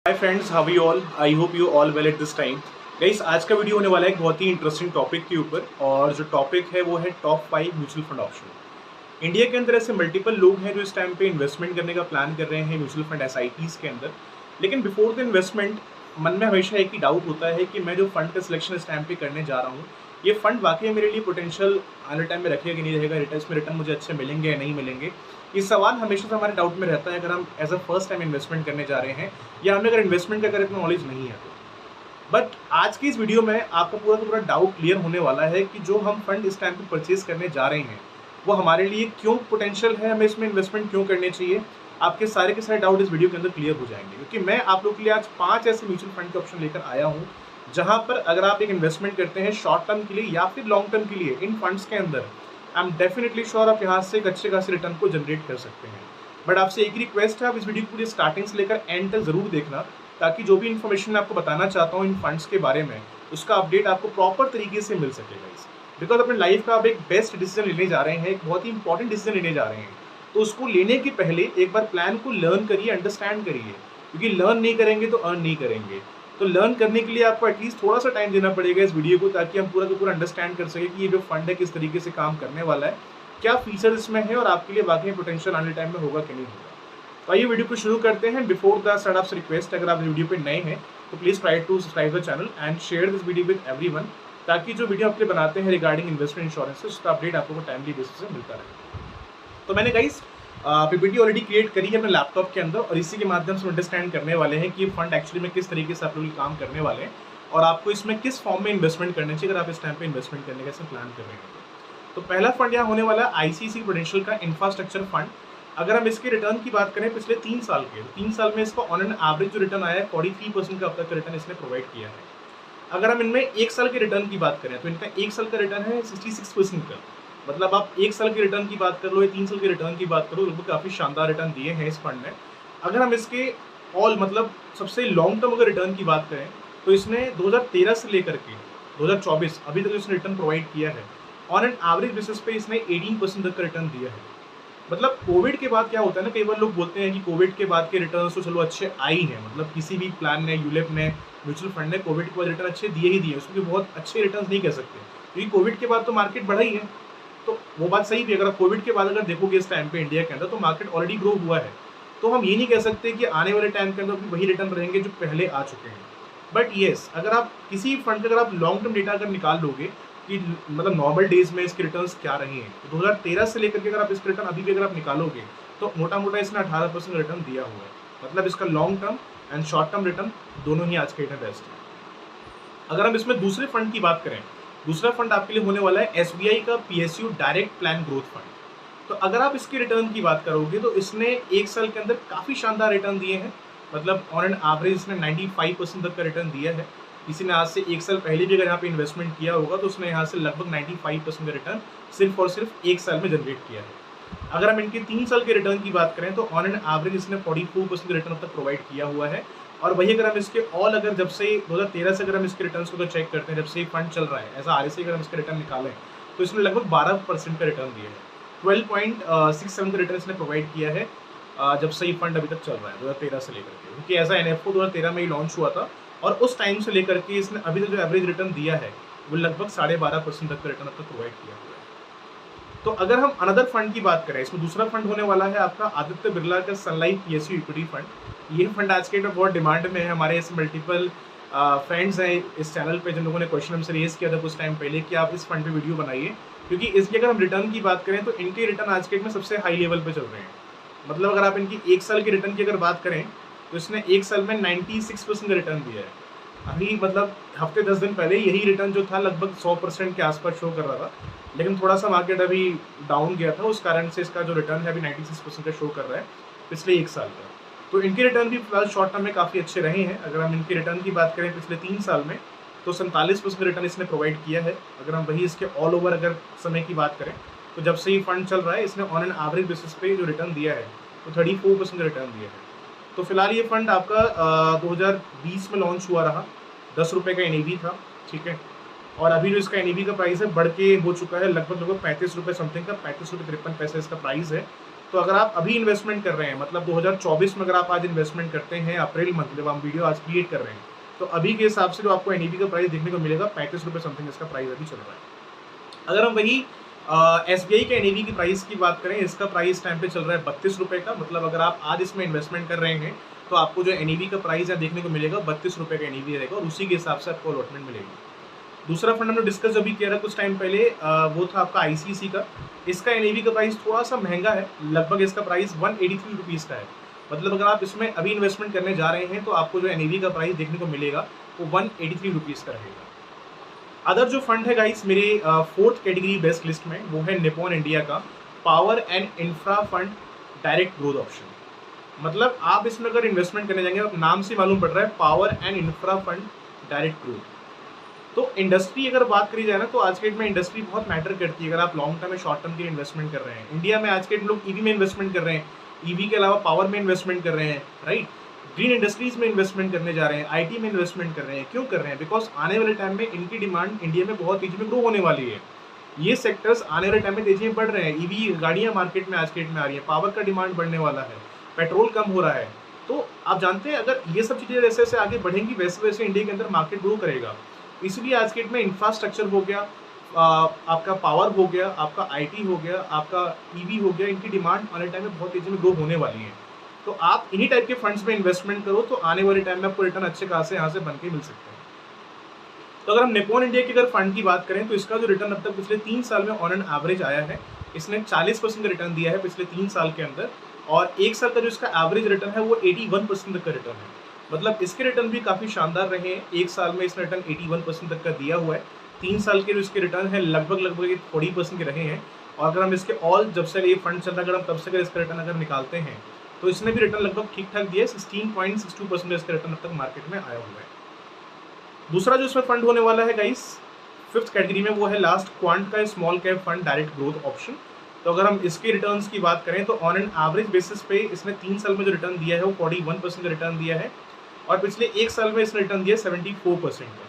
Hi friends, how you all? I hope you all well at this time. Guys, आज का video होने वाला है एक बहुत ही इंटरेस्टिंग टॉपिक के ऊपर, और जो टॉपिक है वो है top 5 mutual fund option. India के अंदर ऐसे मल्टीपल लोग हैं जो इस टाइम पे इन्वेस्टमेंट करने का प्लान कर रहे हैं म्यूचुअल फंड एसआईपीज़ के अंदर। लेकिन बिफोर द इन्वेस्टमेंट मन में हमेशा एक ही डाउट होता है कि मैं जो फंड का सिलेक्शन इस टाइम पे करने जा रहा हूँ, ये फंड वाकई मेरे लिए पोटेंशियल आने टाइम में रखेगा कि नहीं रहेगा, रिटर्न में रिटर्न मुझे अच्छे मिलेंगे या नहीं मिलेंगे। ये सवाल हमेशा से हमारे डाउट में रहता है अगर हम as a first time investment करने जा रहे हैं, या हमें अगर इन्वेस्टमेंट का अगर इतना नॉलेज नहीं है तो। बट आज की इस वीडियो में आपका पूरा का पूरा डाउट क्लियर होने वाला है कि जो हम फंड इस टाइम पे परचेज करने जा रहे हैं वो हमारे लिए क्यों पोटेंशियल है, हमें इसमें इन्वेस्टमेंट क्यों करनी चाहिए। आपके सारे के सारे डाउट इस वीडियो के अंदर क्लियर हो जाएंगे, क्योंकि मैं आप लोग के लिए आज 5 ऐसे म्यूचुअल फंड के ऑप्शन लेकर आया हूँ जहाँ पर अगर आप एक इन्वेस्टमेंट करते हैं शॉर्ट टर्म के लिए या फिर लॉन्ग टर्म के लिए इन फंड्स के अंदर, आई एम डेफिनेटली श्योर आप यहाँ से एक अच्छे खासे रिटर्न को जनरेट कर सकते हैं। बट आपसे एक रिक्वेस्ट है, आप इस वीडियो को पूरी स्टार्टिंग से लेकर एंड तक जरूर देखना, ताकि जो भी इन्फॉर्मेशन मैं आपको बताना चाहता हूँ इन फंड्स के बारे में, उसका अपडेट आपको प्रॉपर तरीके से मिल सकेगा। इस बिकॉज अपने लाइफ का आप एक बेस्ट डिसीजन लेने जा रहे हैं, एक बहुत ही इंपॉर्टेंट डिसीजन लेने जा रहे हैं, तो उसको लेने के पहले एक बार प्लान को लर्न करिए, अंडरस्टैंड करिए, क्योंकि लर्न नहीं करेंगे तो अर्न नहीं करेंगे। तो लर्न करने के लिए आपको एटलीस्ट थोड़ा सा टाइम देना पड़ेगा इस वीडियो को, ताकि हम पूरा का पूरा अंडरस्टैंड कर सकें कि ये जो फंड है किस तरीके से काम करने वाला है, क्या फीचर इसमें है और आपके लिए वाकई पोटेंशियल आने टाइम में होगा कि नहीं होगा। तो आइए वीडियो को शुरू करते हैं। बिफोर द स्टार्ट आपसे रिक्वेस्ट, अगर आप वीडियो पे नए हैं तो please try to subscribe the channel and share this video with everyone, ताकि जो वीडियो आपके बनाते हैं रिगार्डिंग इन्वेस्टमेंट इंश्योरेंस उसका अपडेट आपको टाइमली बेसिस से मिलता रहे। तो मैंने गाइस पीपीटी ऑलरेडी क्रिएट करी है अपने लैपटॉप के अंदर, और इसी के माध्यम से अंडरस्टैंड करने वाले हैं कि ये फंड एक्चुअली में किस तरीके से आप लोग काम करने वाले हैं और आपको इसमें किस फॉर्म में इन्वेस्टमेंट करना चाहिए अगर आप इस टाइम पे इन्वेस्टमेंट करने का प्लान कर रहे हैं। तो पहला फंड यहाँ होने वाला है आईसीआईसीआई प्रूडेंशियल का इंफ्रास्ट्रक्चर फंड। अगर हम इसके रिटर्न की बात करें पिछले 3 साल के, 3 साल में इसका ऑन एन एवरेज जो रिटर्न आया है 43% का अब तक का रिटर्न इसने प्रोवाइड किया है। अगर हम इनमें 1 साल के रिटर्न की बात करें तो इनका 1 साल का रिटर्न है 66% का। मतलब आप 1 साल के रिटर्न की बात कर लो या 3 साल के रिटर्न की बात करो, लगभग काफ़ी शानदार रिटर्न दिए हैं इस फंड ने। अगर हम इसके ऑल मतलब सबसे लॉन्ग टर्म अगर रिटर्न की बात करें तो इसने 2013 से लेकर के 2024 अभी तक इसने रिटर्न प्रोवाइड किया है। ऑन एन एवरेज बेसिस पे इसने 18% तक का रिटर्न दिया है। मतलब कोविड के बाद क्या होता है ना, कई बार लोग बोलते हैं कि कोविड के बाद के रिटर्न्स तो चलो अच्छे आए ही हैं, मतलब किसी भी प्लान ने, यूलिप ने, म्यूचुअल फंड ने कोविड के बाद रिटर्न अच्छे दिए ही दिए, उसमें बहुत अच्छे रिटर्न्स नहीं कह सकते, क्योंकि कोविड के बाद तो मार्केट बढ़ा ही है। तो वो बात सही भी, अगर आप कोविड के बाद अगर देखोगे इस टाइम पे इंडिया के अंदर तो मार्केट ऑलरेडी ग्रो हुआ है। तो हम ये नहीं कह सकते कि आने वाले टाइम के अंदर भी वही रिटर्न रहेंगे जो पहले आ चुके हैं। बट येस, अगर आप किसी फंड का अगर आप लॉन्ग टर्म डेटा अगर निकाल लोगे कि मतलब नॉर्मल डेज में इसके रिटर्न्स क्या रहे हैं, तो 2013 से लेकर के अगर आप इसके रिटर्न अभी भी अगर आप निकालोगे तो मोटा मोटा इसने 18% रिटर्न दिया हुआ है। मतलब इसका long term and short term return दोनों ही आज के डेट में बेस्ट है। अगर हम इसमें दूसरे फंड की बात करें, दूसरा फंड आपके लिए होने वाला है एसबीआई का PSU direct plan growth fund. तो अगर आप इसके रिटर्न की बात करोगे तो इसने 1 साल के अंदर काफ़ी शानदार रिटर्न दिए हैं। मतलब ऑन एन एवरेज इसने 95% तक का रिटर्न दिया है। किसी ने आज से 1 साल पहले भी अगर यहाँ पे इन्वेस्टमेंट किया होगा तो उसने यहाँ से लगभग 95% का रिटर्न सिर्फ और सिर्फ 1 साल में जनरेट किया है। अगर हम इनके 3 साल के रिटर्न की बात करें तो ऑन एन एवरेज इसने 44% रिटर्न तक प्रोवाइड किया हुआ है। और वही अगर हम इसके ऑल अगर जब से 2013 से अगर हम इसके रिटर्न्स को चेक करते हैं, जब से फंड चल रहा है ऐसा आरएसआई अगर हम इसके रिटर्न निकालें तो इसने लगभग 12% का रिटर्न दिया है। 12.67 का रिटर्न इसने प्रोवाइड किया है जब से ये फंड अभी तक चल रहा है 2013 से लेकर के, क्योंकि एज एनएफओ 2013 में ही लॉन्च हुआ था और उस टाइम से लेकर के इसने अभी तक जो एवरेज रिटर्न दिया है वो लगभग 12.5% तक का रिटर्न अब तक प्रोवाइड किया हुआ है। तो अगर हम अनदर फंड की बात करें, इसमें दूसरा फंड होने वाला है आपका आदित्य बिरला का सनलाइफ पीएसयू इक्विटी फंड। ये फंड आज के डेट में बहुत डिमांड में है। हमारे ऐसे मल्टीपल फ्रेंड्स हैं इस चैनल पे जिन लोगों ने क्वेश्चन हमसे रेज किया था कुछ टाइम पहले कि आप इस फंड पे वीडियो बनाइए, क्योंकि इसकी अगर हम रिटर्न की बात करें तो इनके रिटर्न आज के डेट में सबसे हाई लेवल पे चल रहे हैं। मतलब अगर आप इनकी 1 साल की रिटर्न की अगर बात करें तो इसने 1 साल में 96% का रिटर्न दिया है। अभी मतलब हफ्ते 10 दिन पहले यही रिटर्न जो था लगभग 100% के आसपास शो कर रहा था, लेकिन थोड़ा सा मार्केट अभी डाउन गया था, उस कारण से इसका जो रिटर्न है अभी 96% का शो कर रहा है पिछले 1 साल का। तो इनके रिटर्न भी फिलहाल शॉर्ट टर्म में काफ़ी अच्छे रहे हैं। अगर हम इनके रिटर्न की बात करें पिछले 3 साल में तो 47% रिटर्न इसने प्रोवाइड किया है। अगर हम वही इसके ऑल ओवर अगर समय की बात करें तो जब से ये फंड चल रहा है इसने ऑन एन एवरेज बेसिस पे जो रिटर्न दिया है तो 34% रिटर्न दिया है। तो फिलहाल ये फंड आपका 2020 में लॉन्च हुआ रहा, 10 रुपये का एनईवी था, ठीक है। और अभी जो इसका एनईवी का प्राइस है बढ़ के हो चुका है लगभग 35 रुपये समथिंग का, 35 रुपये 53 पैसे इसका प्राइस है। तो अगर आप अभी इन्वेस्टमेंट कर रहे हैं, मतलब 2024 में अगर आप आज इन्वेस्टमेंट करते हैं अप्रैल मंथ, जब हम वीडियो आज क्रिएट कर रहे हैं, तो अभी के हिसाब से जो आपको एनईवी का प्राइस देखने को मिलेगा 35 रुपये समथिंग इसका प्राइस अभी चल रहा है। अगर हम वही एसबीआई के एनईवी की प्राइस की बात करें, इसका प्राइस टाइम पे चल रहा है 32 रुपये का। मतलब अगर आप आज इसमें इन्वेस्टमेंट कर रहे हैं तो आपको जो एनईवी का प्राइस है देखने को मिलेगा 32 रुपये का एनईवी रहेगा, और उसी के हिसाब से आपको अलॉटमेंट मिलेगी। दूसरा फंड हमने डिस्कस अभी किया था कुछ टाइम पहले, वो था आपका आईसीसी का। इसका एनईवी का प्राइस थोड़ा सा महंगा है, लगभग इसका प्राइस 183 रुपीज़ का है। मतलब अगर आप इसमें अभी इन्वेस्टमेंट करने जा रहे हैं तो आपको जो एनईवी का प्राइस देखने को मिलेगा वो 183 रुपीज़ का रहेगा। अदर जो फंड है गाइस मेरे फोर्थ कैटेगरी बेस्ट लिस्ट में, वो है निपॉन इंडिया का power and infra fund direct growth option. मतलब आप इसमें अगर इन्वेस्टमेंट करने जाएंगे, आप नाम से मालूम पड़ रहा है power and infra fund direct growth. तो इंडस्ट्री अगर बात करी जाए ना, तो आज के डेट में इंडस्ट्री बहुत मैटर करती है। अगर आप लॉन्ग टर्म में शॉर्ट टर्म के लिए इन्वेस्टमेंट कर रहे हैं, इंडिया में आज के डेट लोग ईवी में इन्वेस्टमेंट कर रहे हैं, ईवी के अलावा पावर में इन्वेस्टमेंट कर रहे हैं, राइट। ग्रीन इंडस्ट्रीज में इन्वेस्टमेंट करने जा रहे हैं, आईटी में इन्वेस्टमेंट कर रहे हैं। क्यों कर रहे हैं? बिकॉज आने वाले टाइम में इनकी डिमांड इंडिया में बहुत तेजी में ग्रो होने वाली है। ये सेक्टर्स आने वाले टाइम में तेजी में बढ़ रहे हैं। ईवी गाड़ियाँ मार्केट में आज के डेट में आ रही है, पावर का डिमांड बढ़ने वाला है, पेट्रोल कम हो रहा है। तो आप जानते हैं अगर ये सब चीज़ें जैसे जैसे आगे बढ़ेंगी वैसे वैसे इंडिया के अंदर मार्केट ग्रो करेगा। इसलिए आज के डेट में इंफ्रास्ट्रक्चर हो गया, आपका पावर हो गया, आपका आईटी हो गया, आपका ईवी हो गया, इनकी डिमांड आने टाइम में बहुत तेजी में ग्रो होने वाली है। तो आप इन्हीं टाइप के फंड्स में इन्वेस्टमेंट करो तो आने वाले टाइम में आपको रिटर्न अच्छे खासे यहाँ से बन के मिल सकते हैं। तो अगर हम निपॉन इंडिया के अगर फंड की बात करें तो इसका जो रिटर्न अब तक पिछले 3 साल में ऑन एन एवरेज आया है, इसने 40% का रिटर्न दिया है पिछले 3 साल के अंदर, और 1 साल का जो इसका एवरेज रिटर्न है वो 81% तक का रिटर्न है। मतलब इसके रिटर्न भी काफ़ी शानदार रहे हैं। 1 साल में इसने रिटर्न 81% तक का दिया हुआ है। 3 साल के जो इसके रिटर्न है लगभग 40% के रहे हैं। और अगर हम इसके ऑल जब से ये फंड चल रहा है, अगर हम तब से अगर इसका रिटर्न अगर निकालते हैं तो इसने भी रिटर्न लगभग ठीक ठाक दिया है। 16.62% इसका रिटर्न अब तक मार्केट में आया हुआ है। दूसरा जो इसमें फंड होने वाला है गाइस फिफ्थ कैटेगरी में, वो है लास्ट क्वांट का small cap fund direct growth option. तो अगर हम इसके रिटर्न्स की बात करें तो ऑन एन एवरेज बेसिस पे इसने 3 साल में जो रिटर्न दिया है वो 41% का रिटर्न दिया है, और पिछले 1 साल में इसने रिटर्न दिया 74% का।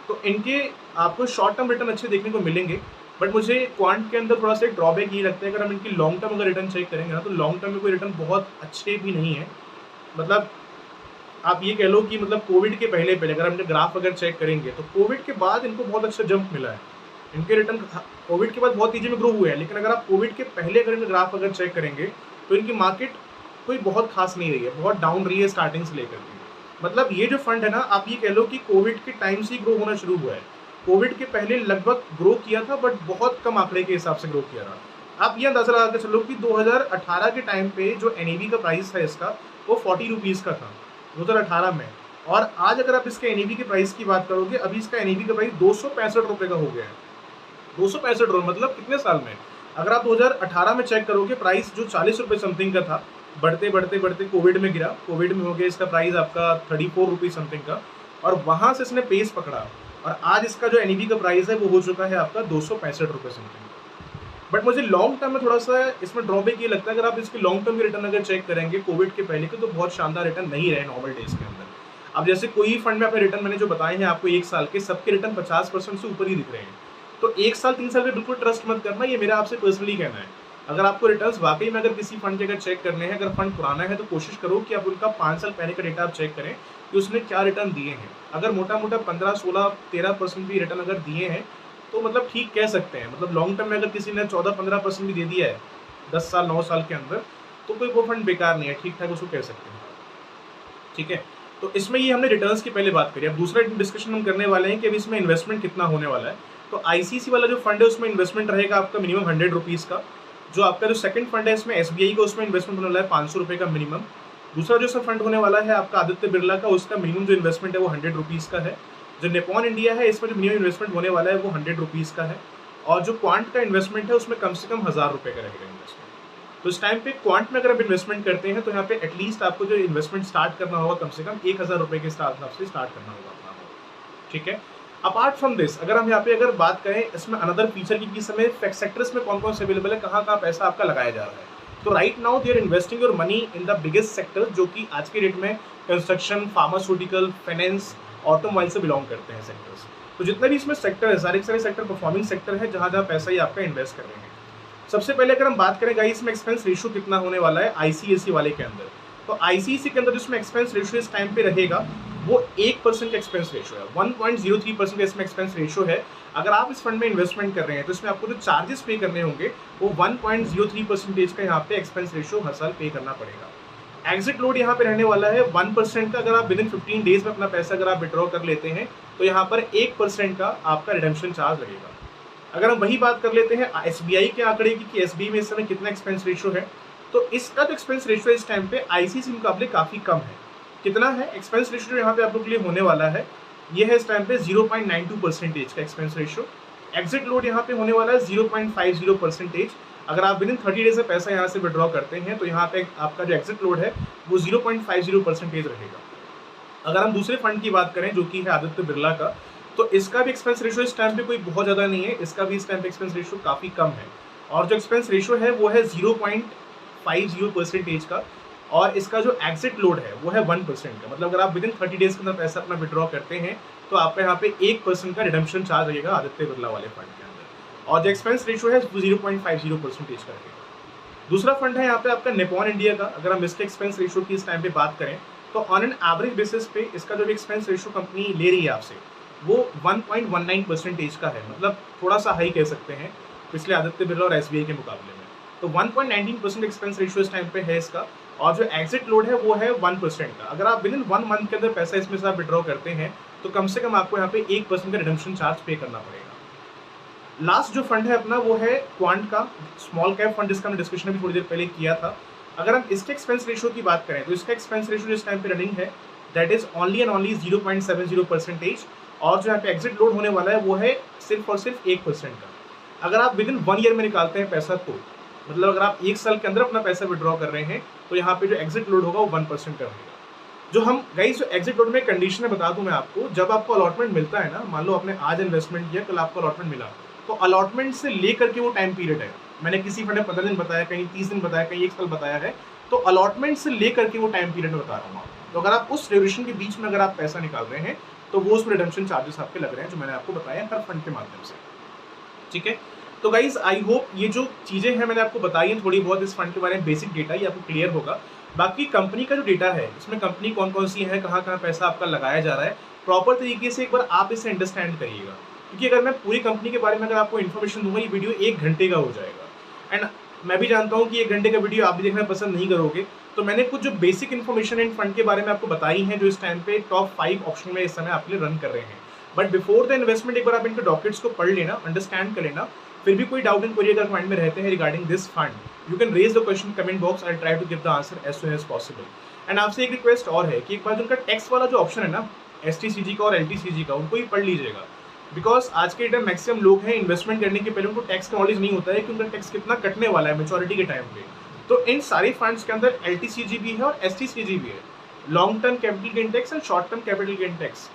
तो इनके आपको शॉर्ट टर्म रिटर्न अच्छे देखने को मिलेंगे, बट मुझे क्वांट के अंदर थोड़ा सा एक ड्रॉबैक ये लगता है, अगर हम इनकी लॉन्ग टर्म अगर रिटर्न चेक करेंगे ना तो लॉन्ग टर्म में कोई रिटर्न बहुत अच्छे भी नहीं है। मतलब आप ये कह लो कि मतलब कोविड के पहले अगर हम ग्राफ अगर चेक करेंगे तो कोविड के बाद इनको बहुत अच्छा जंप मिला है। इनके रिटर्न कोविड के बाद बहुत तेजी में ग्रो हुए हैं, लेकिन अगर आप कोविड के पहले अगर इनके ग्राफ अगर चेक करेंगे तो इनकी मार्केट कोई बहुत खास नहीं रही है, बहुत डाउन रही है स्टार्टिंग से लेकर के। मतलब ये जो फंड है ना, आप ये कह लो कि कोविड के टाइम से ही ग्रो होना शुरू हुआ है। कोविड के पहले लगभग ग्रो किया था, बट बहुत कम आंकड़े के हिसाब से ग्रो किया था। आप ये अंदाजा लगा के चलो कि 2018 के टाइम पे जो एनईवी का प्राइस है इसका वो 40 रुपीज़ का था 2018 में, और आज अगर आप इसके एनईवी के प्राइस की बात करोगे, अभी इसका एनईवी का प्राइस 265 रुपये का हो गया है। 265 रुपये मतलब कितने साल में? अगर आप 2018 में चेक करोगे प्राइस जो 40 रुपये समथिंग का था, बढ़ते बढ़ते बढ़ते कोविड में गिरा, कोविड में हो गया इसका प्राइस आपका 34 रुपीज़ समथिंग का, और वहाँ से इसने पेस पकड़ा, और आज इसका जो एनईवी का प्राइस है वो हो चुका है आपका 265 रुपये समथिंग। बट मुझे लॉन्ग टर्म में थोड़ा सा इसमें ड्रॉबैक ये लगता है, अगर आप इसके लॉन्ग टर्म के रिटर्न अगर चेक करेंगे कोविड के पहले के, तो बहुत शानदार रिटर्न नहीं रहे नॉर्मल डेज के अंदर। अब जैसे कोई फंड में अपने रिटर्न मैंने जो बताए हैं आपको 1 साल के, सबके रिटर्न 50% से ऊपर ही दिख रहे हैं। तो 1 साल 3 साल पे बिल्कुल ट्रस्ट मत करना, ये मेरा आपसे पर्सनली कहना है। अगर आपको रिटर्न्स वाकई में अगर किसी फंड के अगर चेक करने हैं, अगर फंड पुराना है तो कोशिश करो कि आप उनका 5 साल पहले का डेटा आप चेक करें कि उसने क्या रिटर्न दिए हैं। अगर मोटा मोटा 15, 16, 13% भी रिटर्न अगर दिए हैं तो मतलब ठीक कह सकते हैं। मतलब लॉन्ग टर्म में अगर किसी ने 14-15% भी दे दिया है 10 साल 9 साल के अंदर, तो कोई वो फंड बेकार नहीं है, ठीक ठाक उसको कह सकते हैं। ठीक है, तो इसमें ये हमने रिटर्न्स की पहले बात करी। अब दूसरा डिस्कशन हम करने वाले हैं कि अब इसमें इन्वेस्टमेंट कितना होने वाला है। तो आईसीसी वाला जो फंड है उसमें इन्वेस्टमेंट रहेगा आपका मिनिमम 100 रुपीज़ का। जो आपका जो सेकंड फंड है इसमें एसबीआई का, उसमें इन्वेस्टमेंट होने वाला है 500 रुपये का मिनिमम। दूसरा जो फंड होने वाला है आपका आदित्य बिरला का, उसका मिनिमम जो इन्वेस्टमेंट है वो 100 रुपीज़ का है। जो निपॉन इंडिया है इसमें जो मिनिमम इन्वेस्टमेंट होने वाला है वो 100 रुपीज़ का है, और जो क्वांट का इन्वेस्टमेंट है उसमें कम से कम 1000 रुपये का रहेगा इन्वेस्टमेंट। तो इस टाइम पे क्वांट में अगर आप इन्वेस्टमेंट करते हैं तो यहाँ पे एटलीस्ट आपको जो इन्वेस्टमेंट स्टार्ट करना होगा कम से कम 1000 रुपये के हिसाब से स्टार्ट करना होगा अपना। ठीक है, अपार्ट फ्रॉम दिस अगर हम यहाँ पे अगर बात करें इसमें अनदर फीचर की किस समय सेक्टर्स में कौन कौन से अवेलेबल है, कहाँ कहाँ पैसा आपका लगाया जा रहा है। तो right now they are investing your money in the biggest sector, जो कि आज के डेट में कंस्ट्रक्शन, फार्मास्यूटिकल, फाइनेंस, ऑटोमोबाइल से बिलोंग करते हैं सेक्टर्स। तो जितने भी इसमें सेक्टर है सारे के सारे सेक्टर परफॉर्मिंग सेक्टर है, जहाँ जहाँ पैसा ही आपका इन्वेस्ट कर रहे हैं। सबसे पहले अगर हम बात करें गाइस इसमें एक्सपेंस रेशियो कितना होने वाला है आईसीआईसी वाले के अंदर, तो आईसीआईसी के अंदर जिसमें एक्सपेंस रेशियो इस टाइम पे रहेगा वो 1% का एक्सपेंस रेशियो है, 1.03% का इसमें एक्सपेंस रेशियो है। अगर आप इस फंड में इन्वेस्टमेंट कर रहे हैं तो इसमें आपको जो चार्जेस पे करने होंगे वो 1.03% का यहाँ पे एक्सपेंस रेशियो हर साल पे करना पड़ेगा। एग्जिट लोड यहाँ पे रहने वाला है 1% का। अगर आप विदिन 15 डेज में अपना पैसा अगर आप विड्रॉ कर लेते हैं तो यहाँ पर 1% का आपका रिडेम्पशन चार्ज लगेगा। अगर हम वही बात कर लेते हैं एसबीआई के आंकड़े की कि एसबीआई में इस समय कितना एक्सपेंस रेशियो है, तो इसका जो एक्सपेंस रेशियो इस टाइम पे आईसीआईसी मुकाबले काफ़ी कम है। कितना है एक्सपेंस रेशियो यहाँ पे आप लोग के लिए होने वाला है, ये है इस टाइम पे 0.92% का एक्सपेंस रेशियो। एग्जिट लोड यहाँ पे होने वाला है 0.50%। अगर आप विदिन 30 डेज में पैसा यहाँ से विड्रॉ करते हैं तो यहाँ पे आपका जो एग्जिट लोड है वो 0.50% रहेगा। अगर हम दूसरे फंड की बात करें जो कि है आदित्य बिरला का, तो इसका भी एक्सपेंस रेशियो इस टाइम पे कोई बहुत ज़्यादा नहीं है, इसका भी इस टाइम पे एक्सपेंस रेशियो काफ़ी कम है और जो एक्सपेंस रेशियो है वो है 0.50% का और इसका जो एग्जिट लोड है वो है 1% का। मतलब अगर आप विदिन 30 डेज के अंदर पैसा अपना विड्रॉ करते हैं तो आपका यहाँ पे 1% का रिडम्पशन चार्ज रहेगा आदित्य बिरला वाले फंड के अंदर और जो एक्सपेंस रेशियो है 0.50% का रहेगा। दूसरा फंड है यहाँ पे आपका निपॉन इंडिया का। अगर हम इसके एक्सपेंस रेशियो की इस टाइम पे बात करें तो ऑन एन एवरेज बेसिस पे इसका जो भी एक्सपेंस रेशियो कंपनी ले रही है आपसे वो 1.19% का है, मतलब थोड़ा सा हाई कह सकते हैं पिछले आदित्य बिरला और एसबीआई के मुकाबले में। तो 1.19% एक्सपेंस रेशियो इस टाइम पे है इसका और जो एग्जिट लोड है वो है 1% का। अगर आप विदिन 1 मंथ के अंदर पैसा इसमें से आप विड्रॉ करते हैं तो कम से कम आपको यहाँ पे 1% का रिडम्पशन चार्ज पे करना पड़ेगा। लास्ट जो फंड है अपना वो है क्वांट का, स्मॉल कैप फंड, जिसका हमने डिस्कशन अभी थोड़ी देर पहले किया था। अगर हम इसके एक्सपेंस रेशियो की बात करें तो इसका एक्सपेंस रेशियो इस टाइम पे रनिंग है that is only and only 0.70% और जो यहाँ पे एग्जिट लोड होने वाला है वो है सिर्फ और सिर्फ 1% का। अगर आप विदिन 1 ईयर में निकालते हैं पैसा तो मतलब अगर आप 1 साल के अंदर अपना पैसा विड्रॉ कर रहे हैं तो यहाँ पे जो एग्जिट लोड होगा वो 1% का रहेगा। जो हम गाइस जो एग्जिट लोड में कंडीशन है बता दूं मैं आपको, जब आपको अलॉटमेंट मिलता है ना, मान लो आपने आज इन्वेस्टमेंट किया, कल आपको अलॉटमेंट मिला, तो अलॉटमेंट से लेकर के वो टाइम पीरियड है, मैंने किसी फंड में 15 दिन बताया, कहीं 30 दिन बताया, कहीं 1 साल बताया है, तो अलॉटमेंट से लेकर के वो टाइम पीरियड बता रहा हूँ। तो अगर आप उस ड्यूरेशन के बीच में अगर आप पैसा निकाल रहे हैं तो वो उसमें रिडम्पशन चार्जेस आपके लग रहे हैं जो मैंने आपको बताया हर फंड के माध्यम से। ठीक है, तो गाइज आई होप ये जो चीज़ें हैं मैंने आपको बताई हैं थोड़ी बहुत इस फंड के बारे में, बेसिक डेटा ये आपको क्लियर होगा। बाकी कंपनी का जो डेटा है इसमें कंपनी कौन कौन सी है, कहाँ कहाँ पैसा आपका लगाया जा रहा है, प्रॉपर तरीके से एक बार आप इसे अंडरस्टैंड करिएगा, क्योंकि अगर मैं पूरी कंपनी के बारे में अगर आपको इन्फॉर्मेशन दूंगा ये वीडियो 1 घंटे का हो जाएगा एंड मैं भी जानता हूँ कि 1 घंटे का वीडियो आप भी देखना पसंद नहीं करोगे। तो मैंने कुछ जो बेसिक इन्फॉर्मेशन इन फंड के बारे में आपको बताई हैं जो इस टाइम पे टॉप 5 ऑप्शन में इस समय आपके लिए रन कर रहे हैं। बट बिफोर द इन्वेस्टमेंट एक बार आप इनके डॉक्यूमेंट्स को पढ़ लेना, अंडरस्टैंड कर लेना। फिर भी कोई डाउट एंड क्वेरी अगर माइंड में रहते हैं regarding this fund, you can raise the question comment box, I try to give the answer as soon as possible. And आपसे एक रिक्वेस्ट और है कि एक बार उनका टैक्स वाला जो ऑप्शन है ना STCG का और LTCG का, उनको ही पढ़ लीजिएगा, बिकॉज आज के टाइम मैक्सिमम लोग हैं इन्वेस्टमेंट करने के पहले उनको टैक्स का नॉलेज नहीं होता है कि उनका टैक्स कितना कटने वाला है मेच्योरिटी के टाइम पे। तो इन सारे फंड्स के अंदर LTCG भी है और STCG भी है, long term capital gain tax and short term capital gain tax.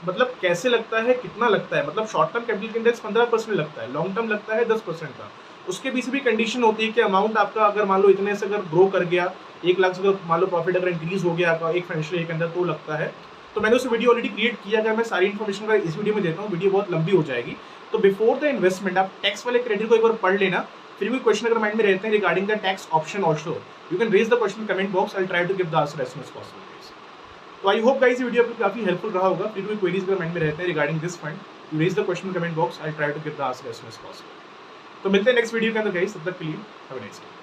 मतलब कैसे लगता है, कितना लगता है, मतलब short term capital gain tax 15% लगता है, लॉन्ग टर्म लगता है 10% का। उसके पीछे भी कंडीशन होती है कि अमाउंट आपका अगर मान लो इतने से अगर ग्रो कर गया, 1 लाख से अगर मान लो प्रॉफिट अगर इंक्रीज हो गया आपका एक फाइनेंशियल ईयर के अंदर तो लगता है। तो मैंने उस वीडियो ऑलरेडी क्रिएट किया, अगर मैं सारी इन्फॉर्मेशन अगर इस वीडियो में देता हूँ वीडियो बहुत लंबी हो जाएगी। तो बिफोर द इन्वेस्टमेंट आप टैक्स वाले क्रेडिट को एक बार पढ़ लेना। फिर भी क्वेश्चन अगर माइंड में रहते हैं regarding the tax option also, you can raise the question comment box, I try to give the answer as soon as possible. तो आई होप गाइस ये वीडियो आपको काफी हेल्पफुल रहा होगा। फिर भी क्वेरीज अगर माइंड में रहते हैं regarding this fund, you raise the question comment box, I try to give the answer as soon as possible. तो मिलते हैं नेक्स्ट वीडियो के अंदर गाइस, तब तक के लिए हैव अ नाइस डे।